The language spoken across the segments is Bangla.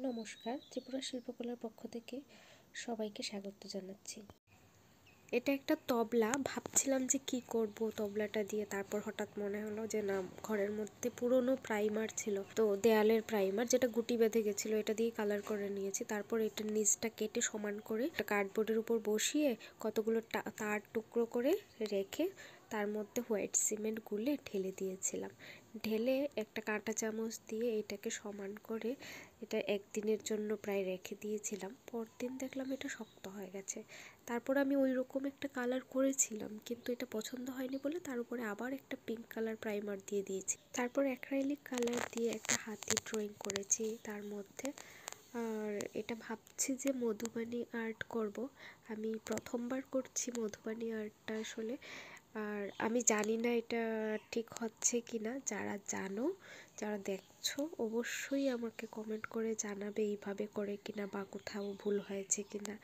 নমস্কার, ত্রিপুরা শিল্পকলার পক্ষ থেকে সবাইকে স্বাগত জানাচ্ছি। এটা একটা তবলা। ভাবছিলাম যে কি করব তবলাটা দিয়ে, তারপর হঠাৎ মনে হলো যে না, ঘরের মধ্যে পুরনো প্রাইমার ছিল, তো দেয়ালের প্রাইমার যেটা গুটি বেঁধে গেছিলো, এটা দিয়ে কালার করে নিয়েছি। তারপর এটার নিচটা কেটে সমান করে কার্ডবোর্ডের উপর বসিয়ে কতগুলো তার টুকরো করে রেখে তার মধ্যে হোয়াইট সিমেন্ট গুলে ঢেলে দিয়েছিলাম। ঢেলে একটা কাঁটা চামচ দিয়ে এটাকে সমান করে এটা একদিনের জন্য প্রায় রেখে দিয়েছিলাম। পরদিন দেখলাম এটা শক্ত হয়ে গেছে। তারপর আমি ওই রকম একটা কালার করেছিলাম, কিন্তু এটা পছন্দ হয়নি বলে তার উপরে আবার একটা পিঙ্ক কালার প্রাইমার দিয়ে দিয়েছি। তারপর অ্যাক্রাইলিক কালার দিয়ে একটা হাতি ড্রয়িং করেছি তার মধ্যে। আর এটা ভাবছি যে মধুবানী আর্ট করব। আমি প্রথমবার করছি মধুবানী আর্টটা আসলে। আর আমি জানি না এটা ঠিক হচ্ছে কি না। যারা জানো, যারা দেখছো, অবশ্যই আমাকে কমেন্ট করে জানাবে এইভাবে করে কিনা, বা কোথাও ভুল হয়েছে কিনা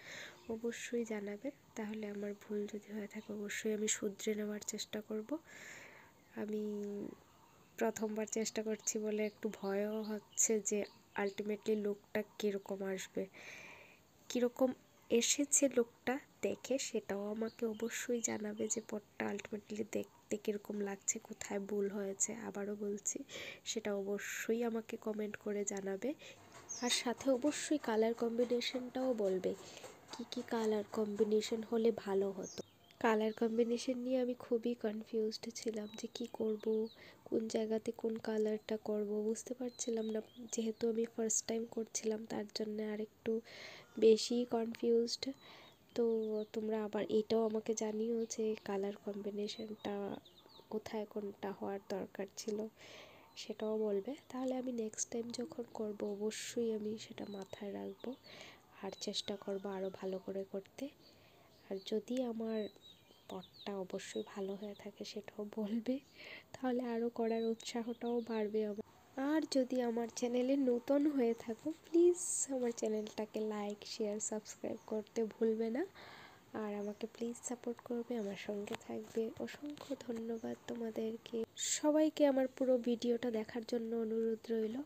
অবশ্যই জানাবে। তাহলে আমার ভুল যদি হয়ে থাকে অবশ্যই আমি শুধরে নেওয়ার চেষ্টা করব। আমি প্রথমবার চেষ্টা করছি বলে একটু ভয়ও হচ্ছে যে আলটিমেটলি লুকটা কীরকম আসবে, কীরকম এসেছে লুকটা দেখে সেটাও আমাকে অবশ্যই জানাবে যে পটটা আলটিমেটলি দেখতে কীরকম লাগছে, কোথায় ভুল হয়েছে। আবারও বলছি, সেটা অবশ্যই আমাকে কমেন্ট করে জানাবে। আর সাথে অবশ্যই কালার কম্বিনেশনটাও বলবে কি কি কালার কম্বিনেশন হলে ভালো হতো। কালার কম্বিনেশন নিয়ে আমি খুবই কনফিউজড ছিলাম যে কি করব, কোন জায়গাতে কোন কালারটা করব বুঝতে পারছিলাম না। যেহেতু আমি ফার্স্ট টাইম করছিলাম তার জন্য আরেকটু বেশি কনফিউজড। তো তোমরা আবার এটাও আমাকে জানিও যে কালার কম্বিনেশনটা কোথায় কোনটা হওয়ার দরকার ছিল, সেটাও বলবে। তাহলে আমি নেক্সট টাইম যখন করব অবশ্যই আমি সেটা মাথায় রাখবো আর চেষ্টা করব আরও ভালো করে করতে। আর যদি আমার পটটা অবশ্যই ভালো হয়ে থাকে সেটাও বলবে, তাহলে আরও করার উৎসাহটাও বাড়বে আমার। আর যদি আমার চ্যানেলে নতুন হয়ে থাকো, প্লিজ আমার চ্যানেলটাকে লাইক, শেয়ার, সাবস্ক্রাইব করতে ভুলবে না। আর আমাকে প্লিজ সাপোর্ট করবে, আমার সঙ্গে থাকবে। অসংখ্য ধন্যবাদ তোমাদেরকে সবাইকে। আমার পুরো ভিডিওটা দেখার জন্য অনুরোধ রইল।